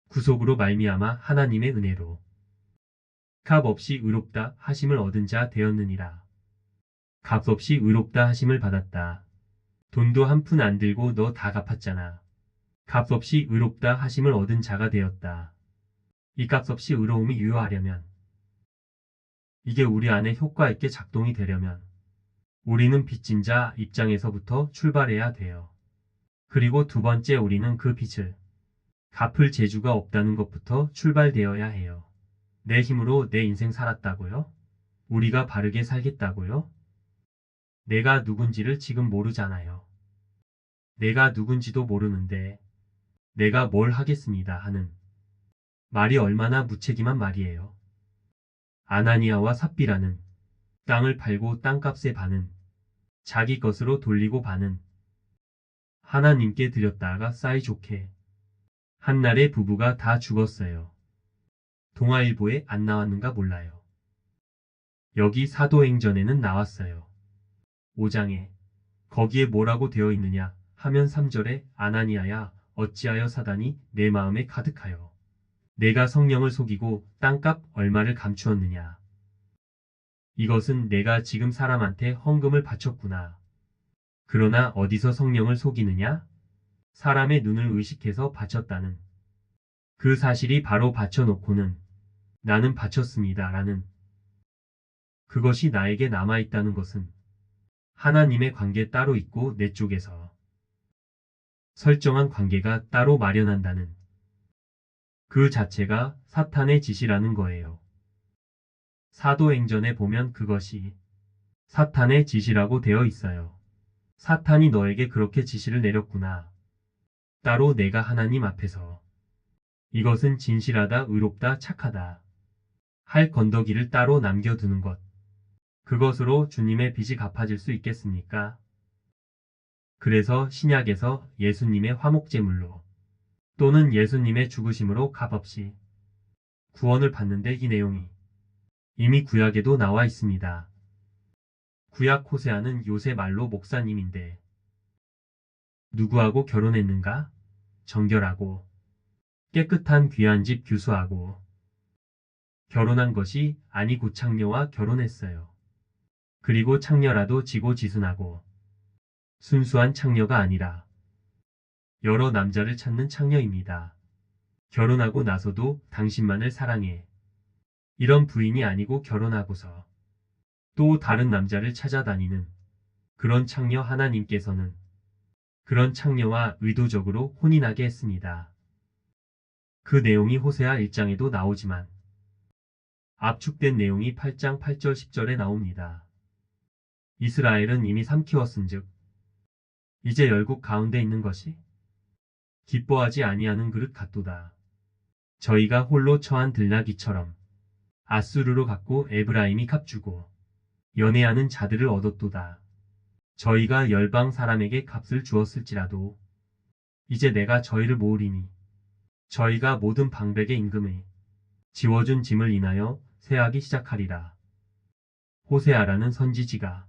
구속으로 말미암아 하나님의 은혜로 값 없이 의롭다 하심을 얻은 자 되었느니라. 값 없이 의롭다 하심을 받았다. 돈도 한 푼 안 들고 너 다 갚았잖아. 값 없이 의롭다 하심을 얻은 자가 되었다. 이 값 없이 의로움이 유효하려면 이게 우리 안에 효과 있게 작동이 되려면 우리는 빚진 자 입장에서부터 출발해야 돼요. 그리고 두 번째 우리는 그 빚을 갚을 재주가 없다는 것부터 출발되어야 해요. 내 힘으로 내 인생 살았다고요? 우리가 바르게 살겠다고요? 내가 누군지를 지금 모르잖아요. 내가 누군지도 모르는데 내가 뭘 하겠습니다 하는 말이 얼마나 무책임한 말이에요. 아나니아와 삽비라는 땅을 팔고 땅값의 반은 자기 것으로 돌리고 반은 하나님께 드렸다가 사이좋게 한날에 부부가 다 죽었어요. 동아일보에 안 나왔는가 몰라요. 여기 사도행전에는 나왔어요. 5장에 거기에 뭐라고 되어 있느냐 하면 3절에 아나니아야 어찌하여 사단이 내 마음에 가득하여 내가 성령을 속이고 땅값 얼마를 감추었느냐. 이것은 내가 지금 사람한테 헌금을 바쳤구나. 그러나 어디서 성령을 속이느냐? 사람의 눈을 의식해서 바쳤다는 그 사실이 바로 바쳐놓고는 나는 바쳤습니다 라는 그것이 나에게 남아있다는 것은 하나님의 관계 따로 있고 내 쪽에서 설정한 관계가 따로 마련한다는 그 자체가 사탄의 짓이라는 거예요. 사도행전에 보면 그것이 사탄의 짓이라고 되어 있어요. 사탄이 너에게 그렇게 지시를 내렸구나. 따로 내가 하나님 앞에서 이것은 진실하다, 의롭다, 착하다 할 건더기를 따로 남겨두는 것. 그것으로 주님의 빚이 갚아질 수 있겠습니까? 그래서 신약에서 예수님의 화목제물로 또는 예수님의 죽으심으로 값없이 구원을 받는데 이 내용이 이미 구약에도 나와 있습니다. 구약 호세아는 요새 말로 목사님인데 누구하고 결혼했는가? 정결하고 깨끗한 귀한 집 규수하고 결혼한 것이 아니고 창녀와 결혼했어요. 그리고 창녀라도 지고지순하고 순수한 창녀가 아니라 여러 남자를 찾는 창녀입니다. 결혼하고 나서도 당신만을 사랑해. 이런 부인이 아니고 결혼하고서 또 다른 남자를 찾아다니는 그런 창녀 하나님께서는 그런 창녀와 의도적으로 혼인하게 했습니다. 그 내용이 호세아 1장에도 나오지만 압축된 내용이 8장 8절 10절에 나옵니다. 이스라엘은 이미 삼키웠은즉 이제 열국 가운데 있는 것이 기뻐하지 아니하는 그릇 같도다. 저희가 홀로 처한 들나귀처럼 아수르로 갔고 에브라임이 값주고 연애하는 자들을 얻었도다. 저희가 열방 사람에게 값을 주었을지라도 이제 내가 저희를 모으리니 저희가 모든 방백의 임금에 지워준 짐을 인하여 세하기 시작하리라. 호세아라는 선지지가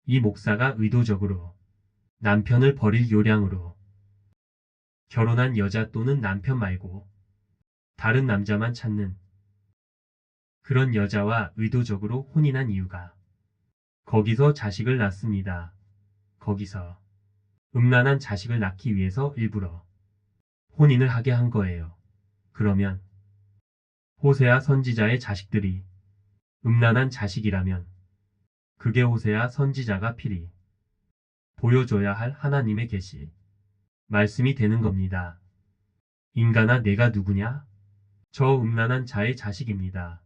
이 목사가 의도적으로 남편을 버릴 요량으로 결혼한 여자 또는 남편 말고 다른 남자만 찾는 그런 여자와 의도적으로 혼인한 이유가 거기서 자식을 낳습니다. 거기서 음란한 자식을 낳기 위해서 일부러 혼인을 하게 한 거예요. 그러면 호세아 선지자의 자식들이 음란한 자식이라면 그게 호세아 선지자가 필히 보여줘야 할 하나님의 계시 말씀이 되는 겁니다. 인간아 내가 누구냐? 저 음란한 자의 자식입니다.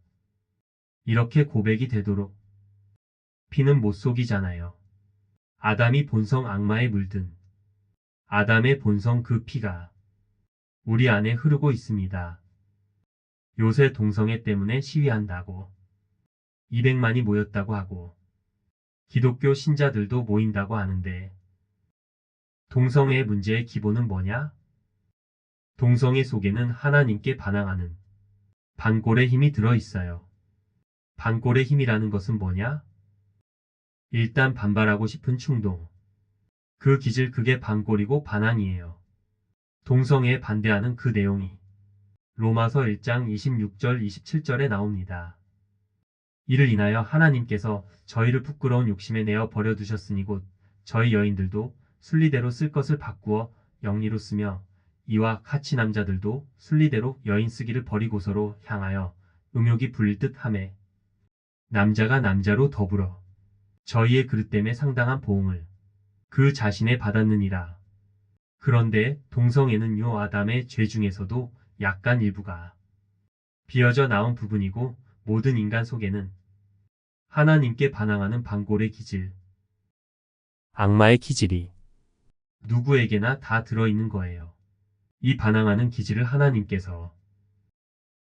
이렇게 고백이 되도록 피는 못 속이잖아요. 아담이 본성 악마에 물든 아담의 본성 그 피가 우리 안에 흐르고 있습니다. 요새 동성애 때문에 시위한다고 200만이 모였다고 하고 기독교 신자들도 모인다고 하는데 동성애 문제의 기본은 뭐냐? 동성애 속에는 하나님께 반항하는 반골의 힘이 들어 있어요. 반골의 힘이라는 것은 뭐냐? 일단 반발하고 싶은 충동. 그 기질 그게 반골이고 반항이에요. 동성애에 반대하는 그 내용이 로마서 1장 26절 27절에 나옵니다. 이를 인하여 하나님께서 저희를 부끄러운 욕심에 내어 버려두셨으니 곧 저희 여인들도 순리대로 쓸 것을 바꾸어 영리로 쓰며 이와 같이 남자들도 순리대로 여인 쓰기를 버리고서로 향하여 음욕이 불릴 듯 하매 남자가 남자로 더불어 저희의 그릇됨에 상당한 보응을 그 자신에 받았느니라. 그런데 동성애는요 아담의 죄 중에서도 약간 일부가 비어져 나온 부분이고 모든 인간 속에는 하나님께 반항하는 반골의 기질 악마의 기질이 누구에게나 다 들어있는 거예요. 이 반항하는 기질을 하나님께서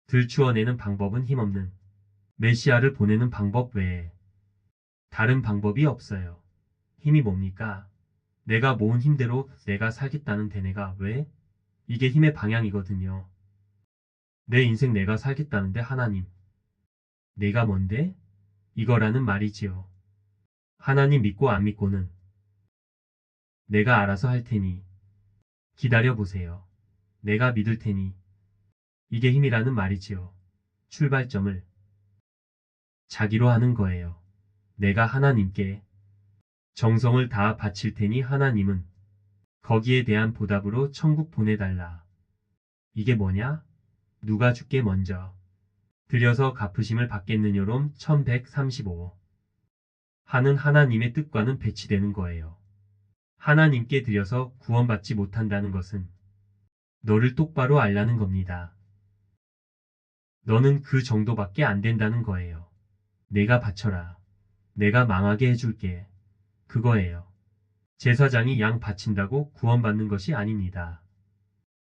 들추어내는 방법은 힘없는 메시아를 보내는 방법 외에 다른 방법이 없어요. 힘이 뭡니까? 내가 모은 힘대로 내가 살겠다는 되뇌가 왜? 이게 힘의 방향이거든요. 내 인생 내가 살겠다는데 하나님. 내가 뭔데? 이거라는 말이지요. 하나님 믿고 안 믿고는 내가 알아서 할 테니 기다려 보세요. 내가 믿을 테니 이게 힘이라는 말이지요. 출발점을 자기로 하는 거예요. 내가 하나님께 정성을 다 바칠 테니 하나님은 거기에 대한 보답으로 천국 보내달라. 이게 뭐냐? 누가 죽게 먼저 들여서 갚으심을 받겠느냐롬 1135 하는 하나님의 뜻과는 배치되는 거예요. 하나님께 드려서 구원받지 못한다는 것은 너를 똑바로 알라는 겁니다. 너는 그 정도밖에 안 된다는 거예요. 내가 바쳐라. 내가 망하게 해줄게. 그거예요. 제사장이 양 바친다고 구원받는 것이 아닙니다.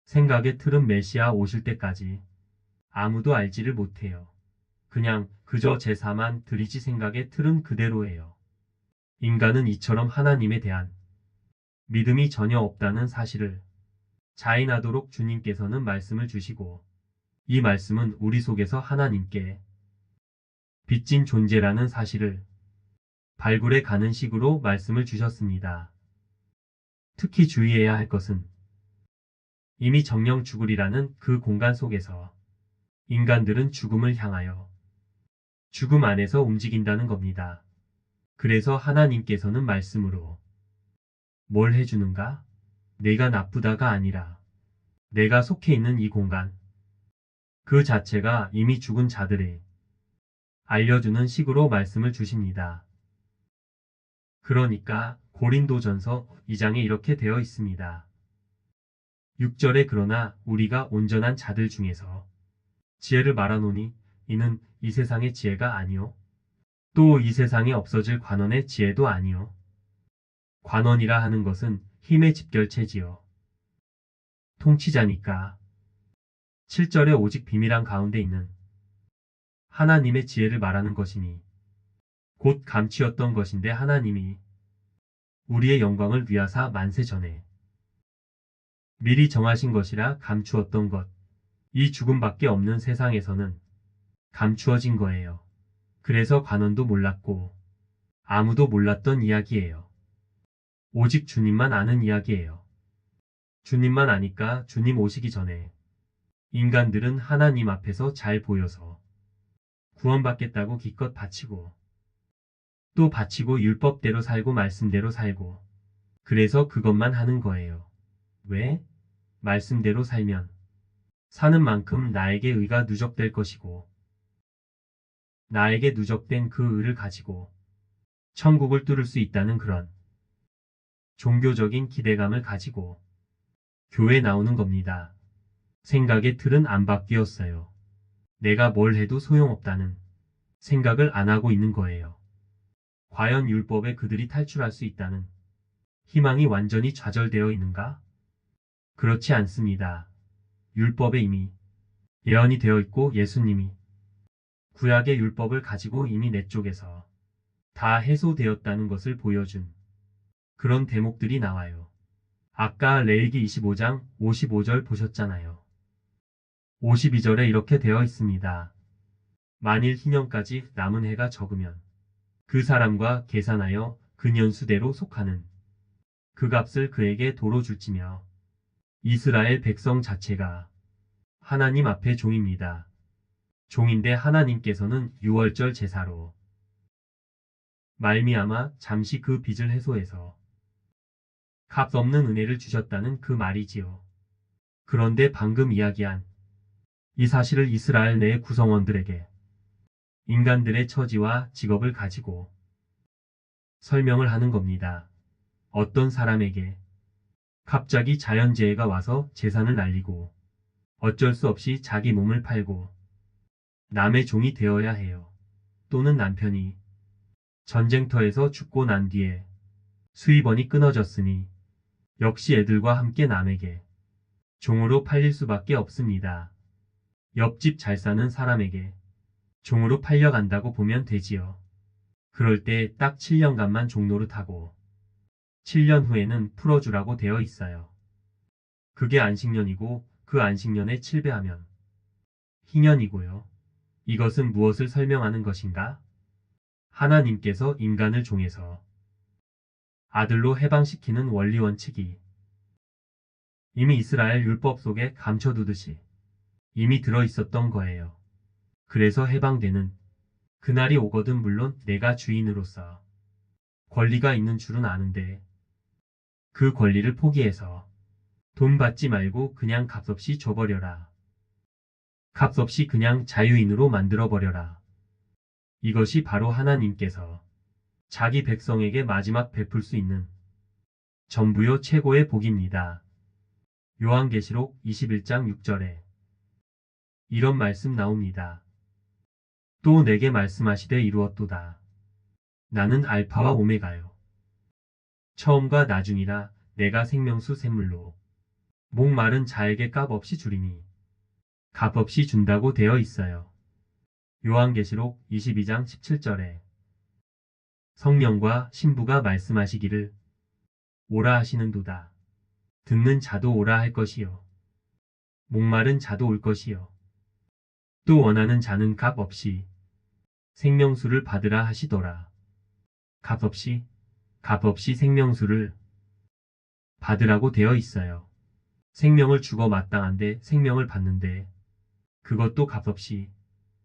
생각의 틀은 메시아 오실 때까지 아무도 알지를 못해요. 그냥 그저 제사만 드리지 생각의 틀은 그대로예요. 인간은 이처럼 하나님에 대한 믿음이 전혀 없다는 사실을 자인하도록 주님께서는 말씀을 주시고 이 말씀은 우리 속에서 하나님께 빚진 존재라는 사실을 발굴해 가는 식으로 말씀을 주셨습니다. 특히 주의해야 할 것은 이미 정령 죽으리라는 그 공간 속에서 인간들은 죽음을 향하여 죽음 안에서 움직인다는 겁니다. 그래서 하나님께서는 말씀으로 뭘 해주는가? 내가 나쁘다가 아니라 내가 속해 있는 이 공간 그 자체가 이미 죽은 자들의 알려주는 식으로 말씀을 주십니다. 그러니까 고린도전서 2장에 이렇게 되어 있습니다. 6절에 그러나 우리가 온전한 자들 중에서 지혜를 말하노니 이는 이 세상의 지혜가 아니요 또 이 세상에 없어질 관원의 지혜도 아니요 관원이라 하는 것은 힘의 집결체지요. 통치자니까 7절에 오직 비밀한 가운데 있는 하나님의 지혜를 말하는 것이니 곧 감추었던 것인데 하나님이 우리의 영광을 위하사 만세 전에 미리 정하신 것이라 감추었던 것. 이 죽음밖에 없는 세상에서는 감추어진 거예요. 그래서 관원도 몰랐고 아무도 몰랐던 이야기예요. 오직 주님만 아는 이야기예요. 주님만 아니까 주님 오시기 전에 인간들은 하나님 앞에서 잘 보여서 구원받겠다고 기껏 바치고 또 바치고 율법대로 살고 말씀대로 살고 그래서 그것만 하는 거예요. 왜? 말씀대로 살면 사는 만큼 나에게 의가 누적될 것이고 나에게 누적된 그 의를 가지고 천국을 뚫을 수 있다는 그런 종교적인 기대감을 가지고 교회 나오는 겁니다. 생각의 틀은 안 바뀌었어요. 내가 뭘 해도 소용없다는 생각을 안 하고 있는 거예요. 과연 율법에 그들이 탈출할 수 있다는 희망이 완전히 좌절되어 있는가? 그렇지 않습니다. 율법에 이미 예언이 되어 있고 예수님이 구약의 율법을 가지고 이미 내 쪽에서 다 해소되었다는 것을 보여준 그런 대목들이 나와요. 아까 레위기 25장 55절 보셨잖아요. 52절에 이렇게 되어 있습니다. 만일 희년까지 남은 해가 적으면 그 사람과 계산하여 그 년수대로 속하는 그 값을 그에게 도로 줄지며 이스라엘 백성 자체가 하나님 앞에 종입니다. 종인데 하나님께서는 유월절 제사로 말미암아 잠시 그 빚을 해소해서 값 없는 은혜를 주셨다는 그 말이지요. 그런데 방금 이야기한 이 사실을 이스라엘 내 구성원들에게 인간들의 처지와 직업을 가지고 설명을 하는 겁니다. 어떤 사람에게 갑자기 자연재해가 와서 재산을 날리고 어쩔 수 없이 자기 몸을 팔고 남의 종이 되어야 해요. 또는 남편이 전쟁터에서 죽고 난 뒤에 수입원이 끊어졌으니 역시 애들과 함께 남에게 종으로 팔릴 수밖에 없습니다. 옆집 잘 사는 사람에게 종으로 팔려간다고 보면 되지요. 그럴 때 딱 7년간만 종노릇하고 7년 후에는 풀어주라고 되어 있어요. 그게 안식년이고 그 안식년에 7배하면 희년이고요. 이것은 무엇을 설명하는 것인가? 하나님께서 인간을 종에서 아들로 해방시키는 원리 원칙이 이미 이스라엘 율법 속에 감춰두듯이 이미 들어 있었던 거예요. 그래서 해방되는 그날이 오거든 물론 내가 주인으로서 권리가 있는 줄은 아는데 그 권리를 포기해서 돈 받지 말고 그냥 값없이 줘버려라. 값없이 그냥 자유인으로 만들어버려라. 이것이 바로 하나님께서 자기 백성에게 마지막 베풀 수 있는 전부요 최고의 복입니다. 요한계시록 21장 6절에 이런 말씀 나옵니다. 또 내게 말씀하시되 이루었도다. 나는 알파와 오메가요. 처음과 나중이라 내가 생명수 샘물로 목마른 자에게 값없이 주리니 값없이 준다고 되어 있어요. 요한계시록 22장 17절에 성령과 신부가 말씀하시기를 오라 하시는도다. 듣는 자도 오라 할 것이요. 목마른 자도 올 것이요. 또 원하는 자는 값없이 생명수를 받으라 하시더라. 값없이 생명수를 받으라고 되어 있어요. 생명을 주고 마땅한데 생명을 받는데 그것도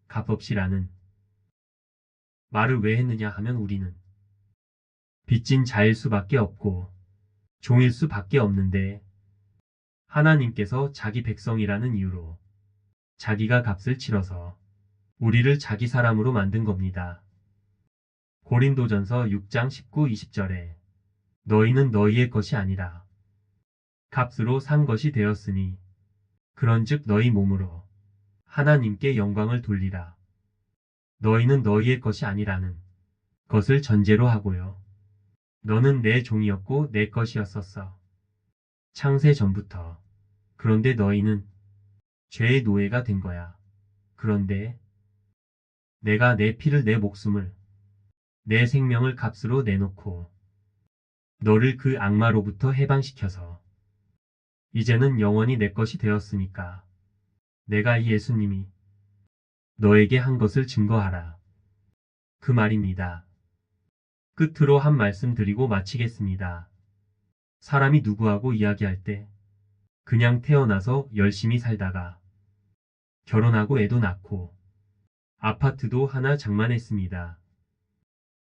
값없이라는 말을 왜 했느냐 하면 우리는 빚진 자일 수밖에 없고 종일 수밖에 없는데 하나님께서 자기 백성이라는 이유로 자기가 값을 치러서 우리를 자기 사람으로 만든 겁니다. 고린도전서 6장 19, 20절에 너희는 너희의 것이 아니라 값으로 산 것이 되었으니 그런즉 너희 몸으로 하나님께 영광을 돌리라. 너희는 너희의 것이 아니라는 것을 전제로 하고요. 너는 내 종이었고 내 것이었었어. 창세 전부터. 그런데 너희는 죄의 노예가 된 거야. 그런데 내가 내 피를 내 목숨을 내 생명을 값으로 내놓고 너를 그 악마로부터 해방시켜서 이제는 영원히 내 것이 되었으니까 내가 이 예수님이 너에게 한 것을 증거하라. 그 말입니다. 끝으로 한 말씀 드리고 마치겠습니다. 사람이 누구하고 이야기할 때 그냥 태어나서 열심히 살다가 결혼하고 애도 낳고 아파트도 하나 장만했습니다.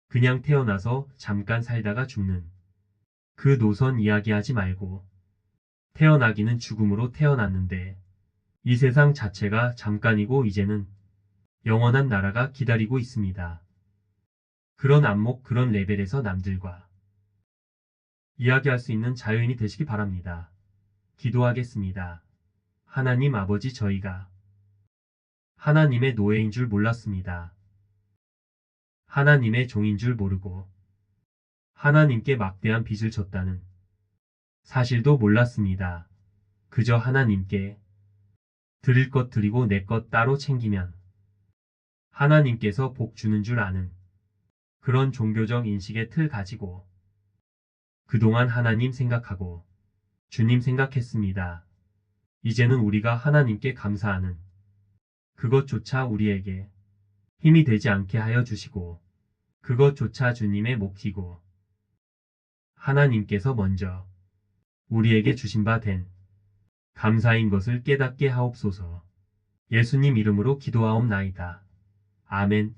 그냥 태어나서 잠깐 살다가 죽는 그 노선 이야기하지 말고 태어나기는 죽음으로 태어났는데 이 세상 자체가 잠깐이고 이제는 영원한 나라가 기다리고 있습니다. 그런 안목, 그런 레벨에서 남들과 이야기할 수 있는 자유인이 되시기 바랍니다. 기도하겠습니다. 하나님 아버지, 저희가 하나님의 노예인 줄 몰랐습니다. 하나님의 종인 줄 모르고 하나님께 막대한 빚을 졌다는 사실도 몰랐습니다. 그저 하나님께 드릴 것 드리고 내 것 따로 챙기면 하나님께서 복 주는 줄 아는 그런 종교적 인식의 틀 가지고 그동안 하나님 생각하고 주님 생각했습니다. 이제는 우리가 하나님께 감사하는 그것조차 우리에게 힘이 되지 않게 하여 주시고 그것조차 주님의 몫이고 하나님께서 먼저 우리에게 주신 바 된 감사인 것을 깨닫게 하옵소서. 예수님 이름으로 기도하옵나이다. 아멘.